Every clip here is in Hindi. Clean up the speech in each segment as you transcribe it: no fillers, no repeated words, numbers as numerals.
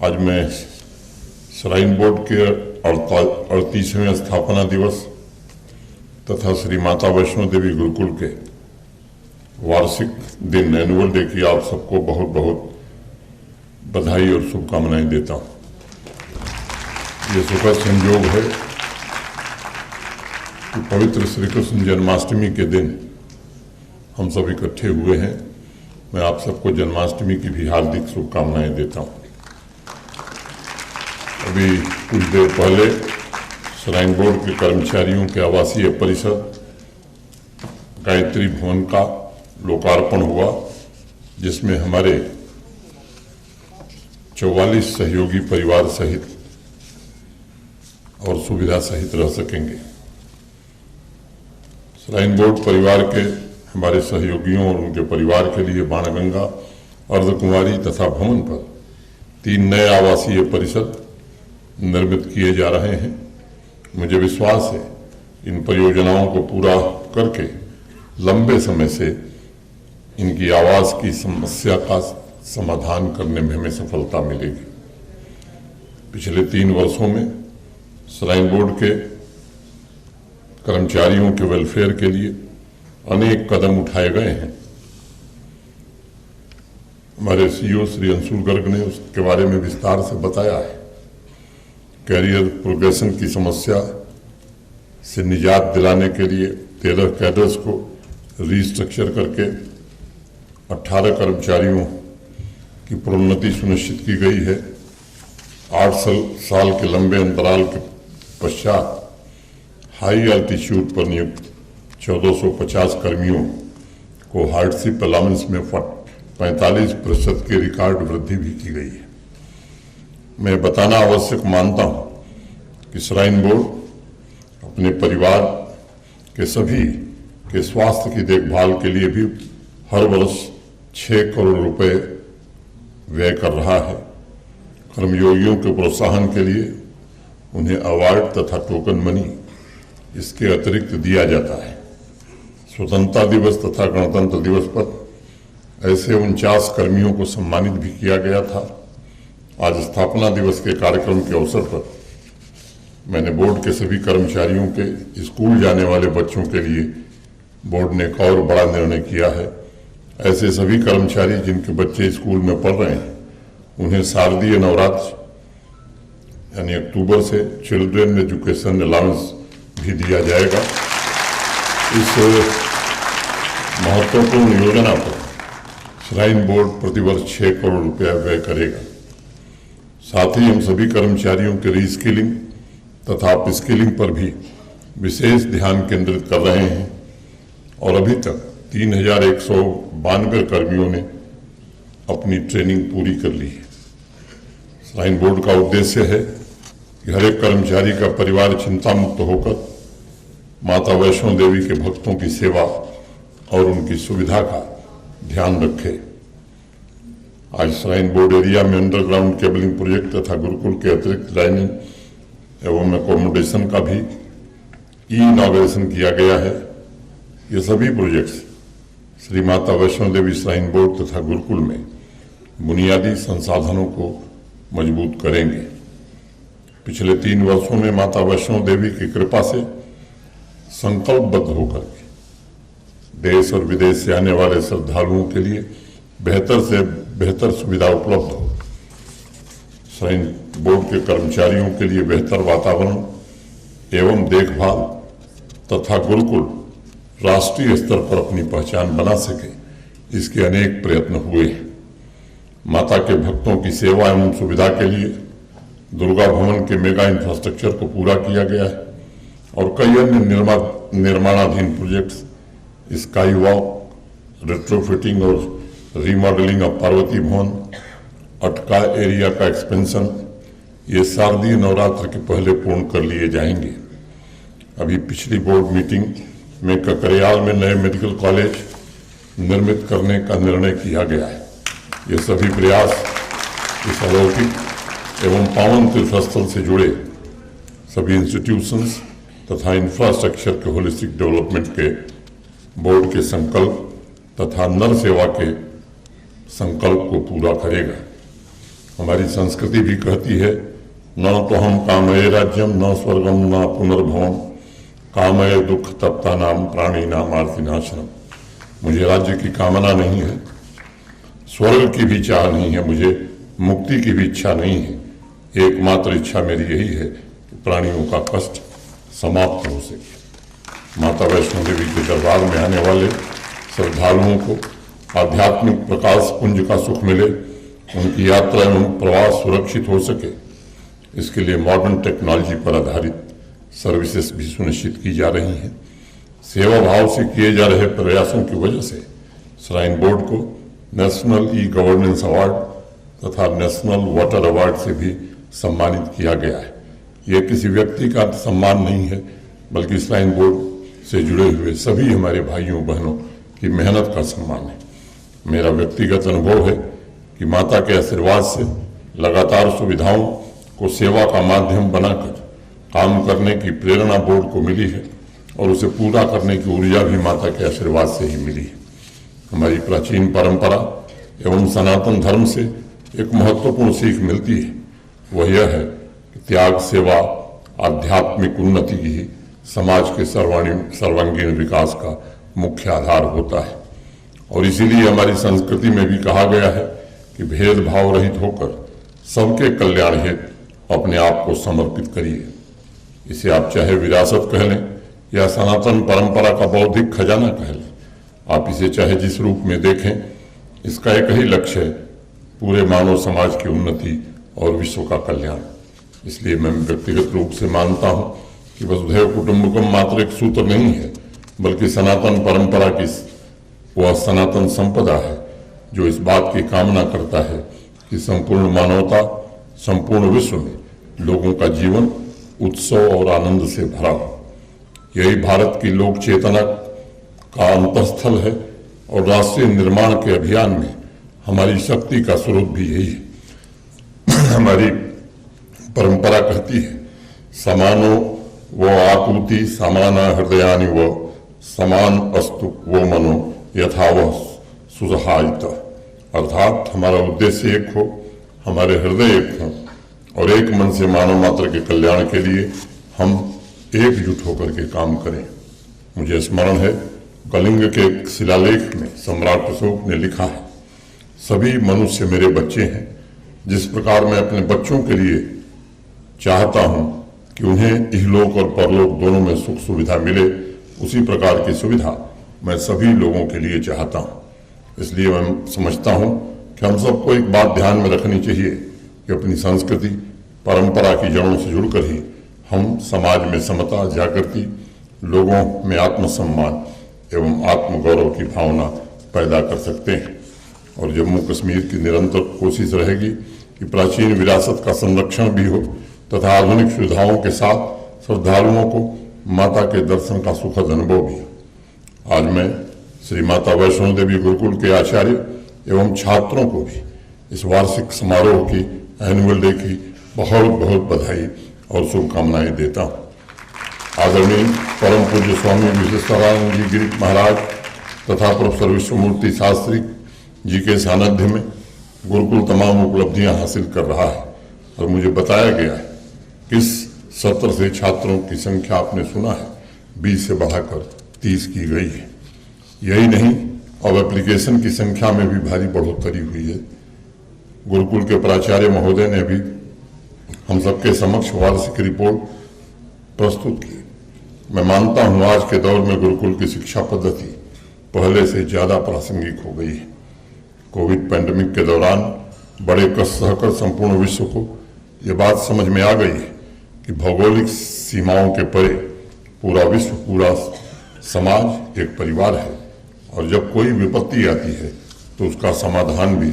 आज मैं श्राइन बोर्ड के 38वें स्थापना दिवस तथा श्री माता वैष्णो देवी गुरुकुल के वार्षिक दिन एनुअल डे की आप सबको बहुत बहुत बधाई और शुभकामनाएं देता हूं। ये सुखद संयोग है कि पवित्र श्री कृष्ण जन्माष्टमी के दिन हम सब इकट्ठे हुए हैं। मैं आप सबको जन्माष्टमी की भी हार्दिक शुभकामनाएं देता हूं। अभी कुछ देर पहले श्राइन बोर्ड के कर्मचारियों के आवासीय परिसर गायत्री भवन का लोकार्पण हुआ, जिसमें हमारे 44 सहयोगी परिवार सहित और सुविधा सहित रह सकेंगे। श्राइन बोर्ड परिवार के हमारे सहयोगियों और उनके परिवार के लिए बाणगंगा, अर्धकुमारी तथा भवन पर 3 नए आवासीय परिसर निर्मित किए जा रहे हैं। मुझे विश्वास है इन परियोजनाओं को पूरा करके लंबे समय से इनकी आवास की समस्या का समाधान करने में हमें सफलता मिलेगी। पिछले 3 वर्षों में श्राइन बोर्ड के कर्मचारियों के वेलफेयर के लिए अनेक कदम उठाए गए हैं। हमारे सीईओ श्री अंशुल गर्ग ने उसके बारे में विस्तार से बताया है। कैरियर प्रोग्रेशन की समस्या से निजात दिलाने के लिए 13 कैडर्स को रीस्ट्रक्चर करके 18 कर्मचारियों की प्रोन्नति सुनिश्चित की गई है। 8 साल के लंबे अंतराल के पश्चात हाई एल्टीट्यूड पर नियुक्त 1450 कर्मियों को हार्डशिप अलाउंस में 45% की रिकॉर्ड वृद्धि भी की गई है। मैं बताना आवश्यक मानता हूं कि श्राइन बोर्ड अपने परिवार के सभी के स्वास्थ्य की देखभाल के लिए भी हर वर्ष 6 करोड़ रुपए व्यय कर रहा है। कर्मयोगियों के प्रोत्साहन के लिए उन्हें अवार्ड तथा टोकन मनी इसके अतिरिक्त दिया जाता है। स्वतंत्रता दिवस तथा गणतंत्र दिवस पर ऐसे 49 कर्मियों को सम्मानित भी किया गया था। आज स्थापना दिवस के कार्यक्रम के अवसर पर मैंने बोर्ड के सभी कर्मचारियों के स्कूल जाने वाले बच्चों के लिए बोर्ड ने एक और बड़ा निर्णय किया है। ऐसे सभी कर्मचारी जिनके बच्चे स्कूल में पढ़ रहे हैं, उन्हें शारदीय नवरात्र यानी अक्टूबर से चिल्ड्रन एजुकेशन अलाउंस भी दिया जाएगा। इस महत्वपूर्ण योजना पर श्राइन बोर्ड प्रतिवर्ष 6 करोड़ रुपया व्यय करेगा। साथ ही हम सभी कर्मचारियों के रीस्किलिंग तथा अपस्किलिंग पर भी विशेष ध्यान केंद्रित कर रहे हैं और अभी तक 3192 कर्मियों ने अपनी ट्रेनिंग पूरी कर ली है। श्राइन बोर्ड का उद्देश्य है कि हर एक कर्मचारी का परिवार चिंता मुक्त होकर माता वैष्णो देवी के भक्तों की सेवा और उनकी सुविधा का ध्यान रखे। आज श्राइन बोर्ड एरिया में अंडरग्राउंड केबलिंग प्रोजेक्ट तथा गुरुकुल के अतिरिक्त लाइनिंग एवं एकोमोडेशन का भी इनॉग्रेशन किया गया है। ये सभी projects Shri Mata Vaishno Devi shrine board तथा गुरुकुल में बुनियादी संसाधनों को मजबूत करेंगे। पिछले 3 वर्षों में माता वैष्णो देवी की कृपा से संकल्पबद्ध होकर देश और विदेश से आने वाले श्रद्धालुओं के लिए बेहतर से बेहतर सुविधा उपलब्ध हो, श्राइन बोर्ड के कर्मचारियों के लिए बेहतर वातावरण एवं देखभाल तथा गुरुकुल राष्ट्रीय स्तर पर अपनी पहचान बना सके, इसके अनेक प्रयत्न हुए हैं। माता के भक्तों की सेवा एवं सुविधा के लिए दुर्गा भवन के मेगा इंफ्रास्ट्रक्चर को पूरा किया गया है और कई अन्य निर्माणाधीन प्रोजेक्ट्स स्काई वॉक, रेट्रोफिटिंग और रीमॉडलिंग ऑफ पार्वती भवन, अटका एरिया का एक्सपेंशन, ये शारदीय नवरात्र के पहले पूर्ण कर लिए जाएंगे। अभी पिछली बोर्ड मीटिंग में ककरियाल में नए मेडिकल कॉलेज निर्मित करने का निर्णय किया गया है। ये सभी प्रयास इस अलौकिक एवं पावन तीर्थस्थल से जुड़े सभी इंस्टीट्यूशंस तथा इंफ्रास्ट्रक्चर के होलिस्टिक डेवलपमेंट के बोर्ड के संकल्प तथा नर सेवा के संकल्प को पूरा करेगा। हमारी संस्कृति भी कहती है, न तो हम कामये राज्यम न स्वर्गम न पुनर्भवम, कामये दुख तप्ता नाम प्राणी नाम आर्तिनाशनम। मुझे राज्य की कामना नहीं है, स्वर्ग की भी चाह नहीं है, मुझे मुक्ति की भी इच्छा नहीं है। एकमात्र इच्छा मेरी यही है कि प्राणियों का कष्ट समाप्त हो सके। माता वैष्णो देवी के दरबार में आने वाले श्रद्धालुओं को आध्यात्मिक प्रकाश पुंज का सुख मिले, उनकी यात्रा एवं प्रवास सुरक्षित हो सके, इसके लिए मॉडर्न टेक्नोलॉजी पर आधारित सर्विसेज भी सुनिश्चित की जा रही हैं। सेवा भाव से किए जा रहे प्रयासों की वजह से श्राइन बोर्ड को नेशनल ई गवर्नेंस अवार्ड तथा नेशनल वाटर अवार्ड से भी सम्मानित किया गया है। यह किसी व्यक्ति का सम्मान नहीं है, बल्कि श्राइन बोर्ड से जुड़े हुए सभी हमारे भाइयों बहनों की मेहनत का सम्मान है। मेरा व्यक्तिगत अनुभव है कि माता के आशीर्वाद से लगातार सुविधाओं को सेवा का माध्यम बनाकर काम करने की प्रेरणा बोर्ड को मिली है और उसे पूरा करने की ऊर्जा भी माता के आशीर्वाद से ही मिली है। हमारी प्राचीन परंपरा एवं सनातन धर्म से एक महत्वपूर्ण सीख मिलती है, वह यह है कि त्याग, सेवा, आध्यात्मिक उन्नति ही समाज के सर्वांगीण विकास का मुख्य आधार होता है। और इसीलिए हमारी संस्कृति में भी कहा गया है कि भेदभाव रहित होकर सबके कल्याण हेतु अपने आप को समर्पित करिए। इसे आप चाहे विरासत कह लें या सनातन परंपरा का बौद्धिक खजाना कह लें, आप इसे चाहे जिस रूप में देखें, इसका एक ही लक्ष्य है, पूरे मानव समाज की उन्नति और विश्व का कल्याण। इसलिए मैं व्यक्तिगत रूप से मानता हूं कि वसुधैव कुटुंबकम मात्र एक सूत्र नहीं है, बल्कि सनातन परंपरा की वह सनातन संपदा है जो इस बात की कामना करता है कि संपूर्ण मानवता, संपूर्ण विश्व में लोगों का जीवन उत्सव और आनंद से भरा हो। यही भारत की लोक चेतना का अंतस्थल है और राष्ट्रीय निर्माण के अभियान में हमारी शक्ति का स्रोत भी यही है। हमारी परंपरा कहती है, समानो वो आकुति समाना हृदयानि वो समान अस्तु वो मनो यथा वह सुसहायत। अर्थात हमारा उद्देश्य एक हो, हमारे हृदय एक हो और एक मन से मानव मात्र के कल्याण के लिए हम एकजुट होकर के काम करें। मुझे स्मरण है, कलिंग के एक शिलालेख में सम्राट अशोक ने लिखा है, सभी मनुष्य मेरे बच्चे हैं। जिस प्रकार मैं अपने बच्चों के लिए चाहता हूं कि उन्हें इहलोक और परलोक दोनों में सुख सुविधा मिले, उसी प्रकार की सुविधा मैं सभी लोगों के लिए चाहता हूं। इसलिए मैं समझता हूं कि हम सबको एक बात ध्यान में रखनी चाहिए कि अपनी संस्कृति परंपरा की जड़ों से जुड़कर ही हम समाज में समता, जागृति, लोगों में आत्मसम्मान एवं आत्मगौरव की भावना पैदा कर सकते हैं। और जम्मू कश्मीर की निरंतर कोशिश रहेगी कि प्राचीन विरासत का संरक्षण भी हो तथा आधुनिक सुविधाओं के साथ श्रद्धालुओं को माता के दर्शन का सुखद अनुभव भी हो। आज मैं श्री माता वैष्णो देवी गुरुकुल के आचार्य एवं छात्रों को भी इस वार्षिक समारोह की, एनुअल डे की बहुत बहुत बधाई और शुभकामनाएं देता हूँ। आदरणीय परम पूज्य स्वामी विश्वेश्वरानंद जी गिरी महाराज तथा प्रोफेसर विश्वमूर्ति शास्त्री जी के सानिध्य में गुरुकुल तमाम उपलब्धियां हासिल कर रहा है और मुझे बताया गया है कि इस सत्र से छात्रों की संख्या आपने सुना है 20 से बढ़ाकर 30 की गई है। यही नहीं, अब एप्लीकेशन की संख्या में भी भारी बढ़ोतरी हुई है। गुरुकुल के प्राचार्य महोदय ने भी हम सबके समक्ष वार्षिक रिपोर्ट प्रस्तुत की। मैं मानता हूं आज के दौर में गुरुकुल की शिक्षा पद्धति पहले से ज्यादा प्रासंगिक हो गई है। कोविड पैंडेमिक के दौरान बड़े कष्ट सहकर संपूर्ण विश्व को ये बात समझ में आ गई है कि भौगोलिक सीमाओं के परे पूरा विश्व, पूरा समाज एक परिवार है और जब कोई विपत्ति आती है तो उसका समाधान भी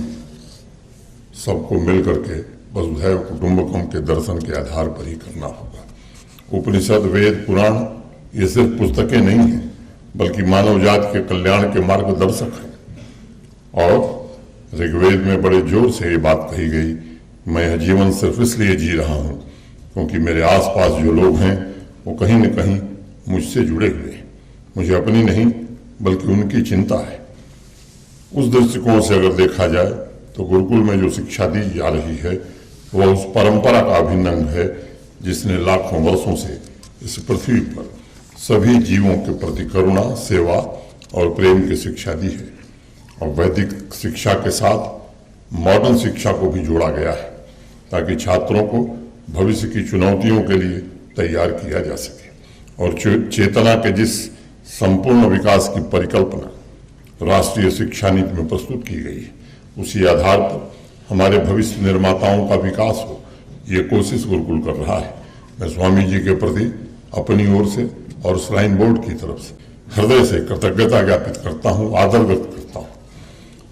सबको मिल करके वसुधैव कुटुंबकम के दर्शन के आधार पर ही करना होगा। उपनिषद, वेद, पुराण ये सिर्फ पुस्तकें नहीं हैं, बल्कि मानव जाति के कल्याण के मार्गदर्शक हैं। और ऋग्वेद में बड़े जोर से ये बात कही गई, मैं यह जीवन सिर्फ इसलिए जी रहा हूं क्योंकि मेरे आसपास जो लोग हैं वो कहीं न कहीं मुझसे जुड़े हुए हैं। मुझे अपनी नहीं बल्कि उनकी चिंता है। उस दृष्टिकोण से अगर देखा जाए तो गुरुकुल में जो शिक्षा दी जा रही है वह उस परंपरा का अभिन्न अंग है जिसने लाखों वर्षों से इस पृथ्वी पर सभी जीवों के प्रति करुणा, सेवा और प्रेम की शिक्षा दी है। और वैदिक शिक्षा के साथ मॉडर्न शिक्षा को भी जोड़ा गया है ताकि छात्रों को भविष्य की चुनौतियों के लिए तैयार किया जा सके। और चेतना के जिस संपूर्ण विकास की परिकल्पना राष्ट्रीय शिक्षा नीति में प्रस्तुत की गई है, उसी आधार पर हमारे भविष्य निर्माताओं का विकास हो, ये कोशिश गुरुकुल कर रहा है। मैं स्वामी जी के प्रति अपनी ओर से और श्राइन बोर्ड की तरफ से हृदय से कृतज्ञता ज्ञापित करता हूँ, आदर व्यक्त करता हूँ।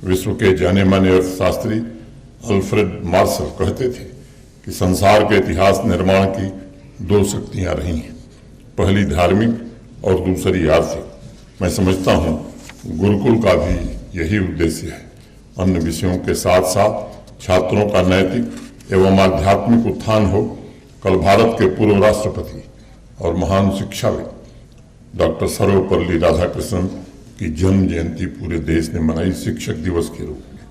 विश्व के जाने माने अर्थशास्त्री अल्फ्रेड मार्शल कहते थे कि संसार के इतिहास निर्माण की दो शक्तियां रही हैं, पहली धार्मिक और दूसरी आर्थिक। मैं समझता हूँ गुरुकुल का भी यही उद्देश्य है। अन्य विषयों के साथ साथ छात्रों का नैतिक एवं आध्यात्मिक उत्थान हो। कल भारत के पूर्व राष्ट्रपति और महान शिक्षाविद डॉक्टर सर्वपल्ली राधाकृष्णन की जन्म जयंती पूरे देश ने मनाई शिक्षक दिवस के रूप में।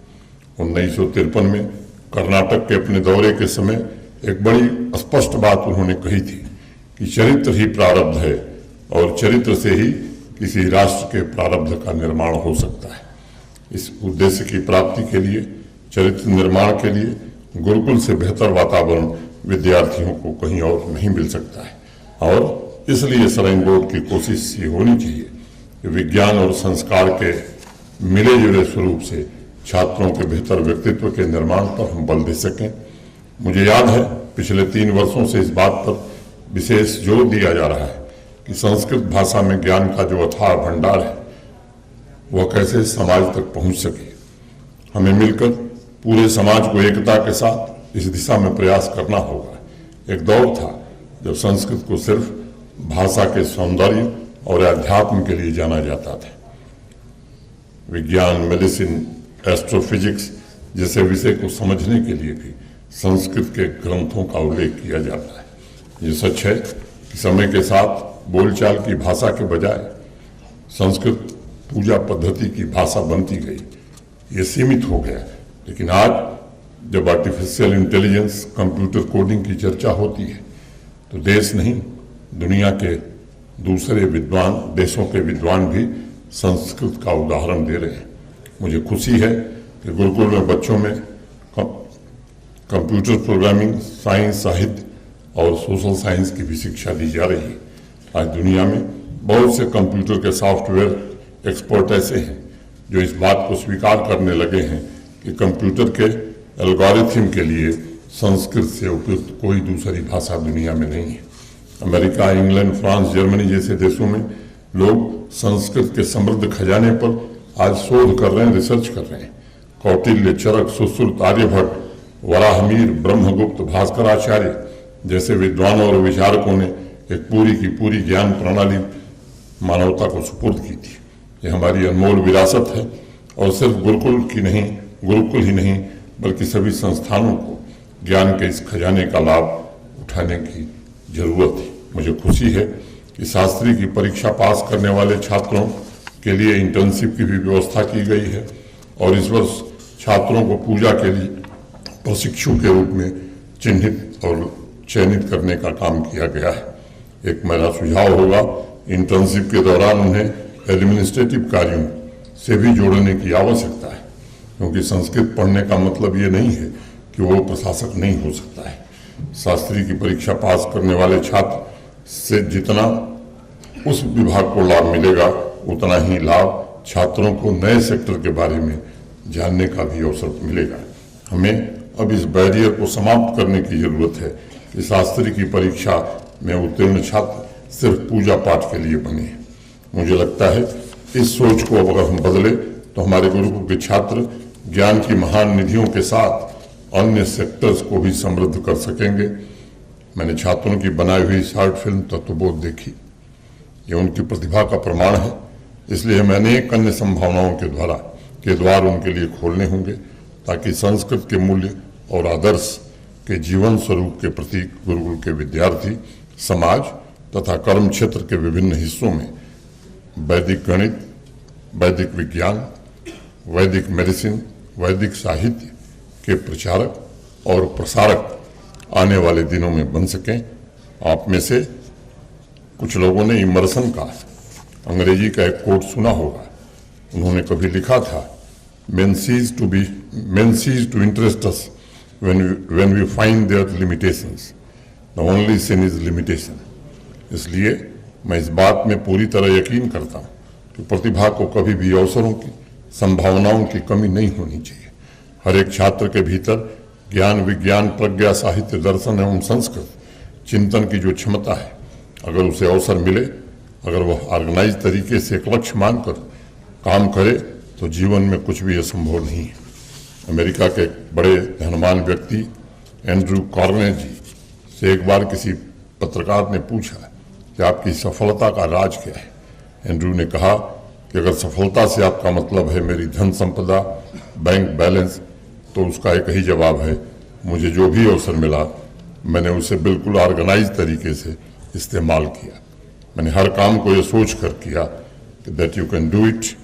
1953 में कर्नाटक के अपने दौरे के समय एक बड़ी स्पष्ट बात उन्होंने कही थी कि चरित्र ही प्रारब्ध है और चरित्र से ही किसी राष्ट्र के प्रारब्ध का निर्माण हो सकता है। इस उद्देश्य की प्राप्ति के लिए, चरित्र निर्माण के लिए गुरुकुल से बेहतर वातावरण विद्यार्थियों को कहीं और नहीं मिल सकता है। और इसलिए श्राइन बोर्ड की कोशिश ये होनी चाहिए कि विज्ञान और संस्कार के मिले जुले स्वरूप से छात्रों के बेहतर व्यक्तित्व के निर्माण पर हम बल दे सकें। मुझे याद है पिछले 3 वर्षों से इस बात पर विशेष जोर दिया जा रहा है कि संस्कृत भाषा में ज्ञान का जो अथाह भंडार है वह कैसे समाज तक पहुंच सके। हमें मिलकर पूरे समाज को एकता के साथ इस दिशा में प्रयास करना होगा। एक दौर था जब संस्कृत को सिर्फ भाषा के सौंदर्य और अध्यात्म के लिए जाना जाता था। विज्ञान, मेडिसिन, एस्ट्रोफिजिक्स जैसे विषय को समझने के लिए भी संस्कृत के ग्रंथों का उल्लेख किया जाता है। ये सच है कि समय के साथ बोलचाल की भाषा के बजाय संस्कृत पूजा पद्धति की भाषा बनती गई, ये सीमित हो गया। लेकिन आज जब आर्टिफिशियल इंटेलिजेंस, कंप्यूटर कोडिंग की चर्चा होती है तो देश नहीं, दुनिया के दूसरे देशों के विद्वान भी संस्कृत का उदाहरण दे रहे हैं। मुझे खुशी है कि गुरुकुल में बच्चों में कंप्यूटर प्रोग्रामिंग, साइंस, साहित्य और सोशल साइंस की भी शिक्षा दी जा रही है। आज दुनिया में बहुत से कंप्यूटर के सॉफ्टवेयर एक्सपर्ट ऐसे हैं जो इस बात को स्वीकार करने लगे हैं कि कंप्यूटर के एल्गोरिथम के लिए संस्कृत से उपयुक्त कोई दूसरी भाषा दुनिया में नहीं है। अमेरिका, इंग्लैंड, फ्रांस, जर्मनी जैसे देशों में लोग संस्कृत के समृद्ध खजाने पर आज शोध कर रहे हैं, रिसर्च कर रहे हैं। कौटिल्य, चरक, सुश्रुत, आर्यभट्ट, वराहमिहिर, ब्रह्मगुप्त, भास्कराचार्य जैसे विद्वानों और विचारकों ने एक पूरी की पूरी ज्ञान प्रणाली मानवता को सुपुर्द की थी। ये हमारी अनमोल विरासत है और सिर्फ गुरुकुल ही नहीं बल्कि सभी संस्थानों को ज्ञान के इस खजाने का लाभ उठाने की जरूरत है। मुझे खुशी है कि शास्त्री की परीक्षा पास करने वाले छात्रों के लिए इंटर्नशिप की भी व्यवस्था की गई है और इस वर्ष छात्रों को पूजा के लिए प्रशिक्षु के रूप में चिन्हित और चयनित करने का काम किया गया है। एक मेरा सुझाव होगा, इंटर्नशिप के दौरान उन्हें एडमिनिस्ट्रेटिव कार्यों से भी जोड़ने की आवश्यकता है, क्योंकि संस्कृत पढ़ने का मतलब ये नहीं है कि वो प्रशासक नहीं हो सकता है। शास्त्री की परीक्षा पास करने वाले छात्र से जितना उस विभाग को लाभ मिलेगा उतना ही लाभ छात्रों को नए सेक्टर के बारे में जानने का भी अवसर मिलेगा। हमें अब इस बैरियर को समाप्त करने की जरूरत है कि शास्त्री की परीक्षा में उत्तीर्ण छात्र सिर्फ पूजा पाठ के लिए बने। मुझे लगता है इस सोच को अगर हम बदले तो हमारे गुरुकुल के छात्र ज्ञान की महान निधियों के साथ अन्य सेक्टर्स को भी समृद्ध कर सकेंगे। मैंने छात्रों की बनाई हुई शॉर्ट फिल्म तत्वबोध देखी, ये उनकी प्रतिभा का प्रमाण है। इसलिए हमें अनेक अन्य संभावनाओं के द्वार उनके लिए खोलने होंगे ताकि संस्कृत के मूल्य और आदर्श के जीवन स्वरूप के प्रतीक गुरुकुल के विद्यार्थी समाज तथा कर्म क्षेत्र के विभिन्न हिस्सों में वैदिक गणित, वैदिक विज्ञान, वैदिक मेडिसिन, वैदिक साहित्य के प्रचारक और प्रसारक आने वाले दिनों में बन सकें। आप में से कुछ लोगों ने इमर्सन का अंग्रेजी का एक कोट सुना होगा। उन्होंने कभी लिखा था, men cease to interest us when we find their limitations. The only sin is limitation. इसलिए मैं इस बात में पूरी तरह यकीन करता हूँ कि प्रतिभा को कभी भी अवसरों की, संभावनाओं की कमी नहीं होनी चाहिए। हर एक छात्र के भीतर ज्ञान, विज्ञान, प्रज्ञा, साहित्य, दर्शन एवं संस्कृत चिंतन की जो क्षमता है, अगर उसे अवसर मिले, अगर वह ऑर्गेनाइज तरीके से एक लक्ष्य मानकर काम करे तो जीवन में कुछ भी असंभव नहीं है। अमेरिका के एक बड़े धनवान व्यक्ति एंड्रू कार्नेगी से एक बार किसी पत्रकार ने पूछा कि आपकी सफलता का राज क्या है। एंड्रू ने कहा कि अगर सफलता से आपका मतलब है मेरी धन संपदा, बैंक बैलेंस, तो उसका एक ही जवाब है, मुझे जो भी अवसर मिला मैंने उसे बिल्कुल ऑर्गेनाइज तरीके से इस्तेमाल किया। मैंने हर काम को यह सोच कर किया कि that you can do it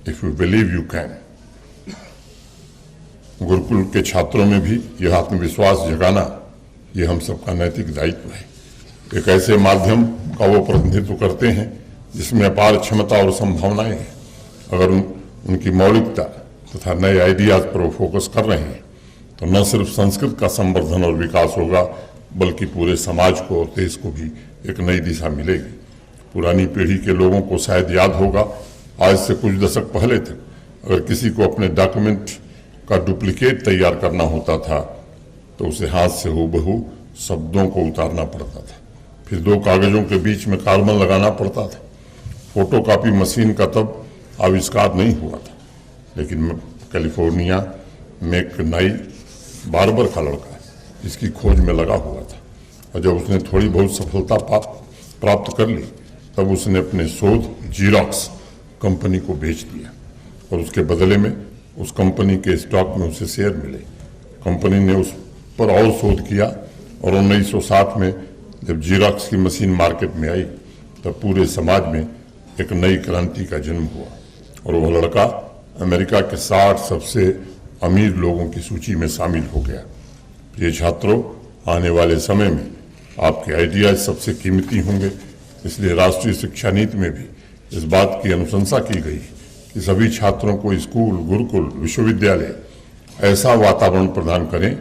if you believe you can. Gurukul के छात्रों में भी यह आत्मविश्वास जगाना, यह हम सबका नैतिक दायित्व है। एक ऐसे माध्यम का वो प्रतिनिधित्व करते हैं जिसमें अपार क्षमता और संभावनाएं हैं। अगर उनकी मौलिकता तथा नए आइडियाज पर वो फोकस कर रहे हैं तो न सिर्फ संस्कृत का संवर्धन और विकास होगा, बल्कि पूरे समाज को और देश को भी एक नई दिशा मिलेगी। पुरानी पीढ़ी के लोगों को शायद याद होगा, आज से कुछ दशक पहले तक अगर किसी को अपने डॉक्यूमेंट का डुप्लीकेट तैयार करना होता था तो उसे हाथ से हूबहू शब्दों को उतारना पड़ता था, फिर दो कागजों के बीच में कार्बन लगाना पड़ता था। फोटोकॉपी मशीन का तब आविष्कार नहीं हुआ था, लेकिन कैलिफोर्निया में एक नाई बार्बर का लड़का इसकी खोज में लगा हुआ था, और जब उसने थोड़ी बहुत सफलता प्राप्त कर ली तब उसने अपने शोध जीरोक्स कंपनी को बेच दिया और उसके बदले में उस कंपनी के स्टॉक में उसे शेयर मिले। कंपनी ने उस पर और शोध किया और 1960 में जब जीरोक्स की मशीन मार्केट में आई तब पूरे समाज में एक नई क्रांति का जन्म हुआ और वह लड़का अमेरिका के 60 सबसे अमीर लोगों की सूची में शामिल हो गया। प्रिय छात्रों, आने वाले समय में आपके आइडियाज सबसे कीमती होंगे, इसलिए राष्ट्रीय शिक्षा नीति में भी इस बात की अनुशंसा की गई कि सभी छात्रों को स्कूल, गुरुकुल, विश्वविद्यालय ऐसा वातावरण प्रदान करें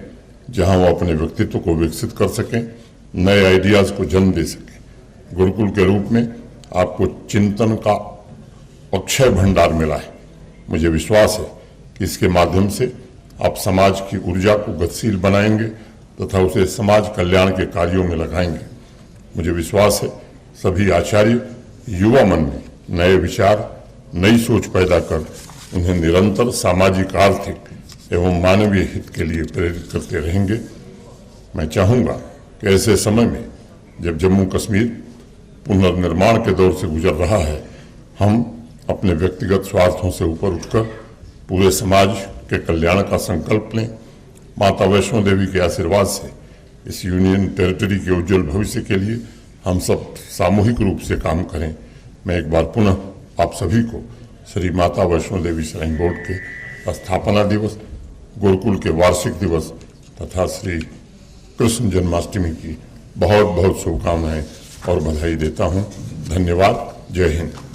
जहां वो अपने व्यक्तित्व को विकसित कर सकें, नए आइडियाज को जन्म दे सकें। गुरुकुल के रूप में आपको चिंतन का अक्षय भंडार मिला है। मुझे विश्वास है कि इसके माध्यम से आप समाज की ऊर्जा को गतिशील बनाएंगे तथा उसे समाज कल्याण के कार्यों में लगाएंगे। मुझे विश्वास है सभी आचार्य युवा मन में नए विचार, नई सोच पैदा कर उन्हें निरंतर सामाजिक, आर्थिक एवं मानवीय हित के लिए प्रेरित करते रहेंगे। मैं चाहूँगा कि ऐसे समय में जब जम्मू कश्मीर पुनर्निर्माण के दौर से गुजर रहा है, हम अपने व्यक्तिगत स्वार्थों से ऊपर उठकर पूरे समाज के कल्याण का संकल्प लें। माता वैष्णो देवी के आशीर्वाद से इस यूनियन टेरिटरी के उज्जवल भविष्य के लिए हम सब सामूहिक रूप से काम करें। मैं एक बार पुनः आप सभी को श्री माता वैष्णो देवी श्राइन बोर्ड के स्थापना दिवस, गुरुकुल के वार्षिक दिवस तथा श्री कृष्ण जन्माष्टमी की बहुत बहुत शुभकामनाएं और बधाई देता हूं। धन्यवाद। जय हिंद।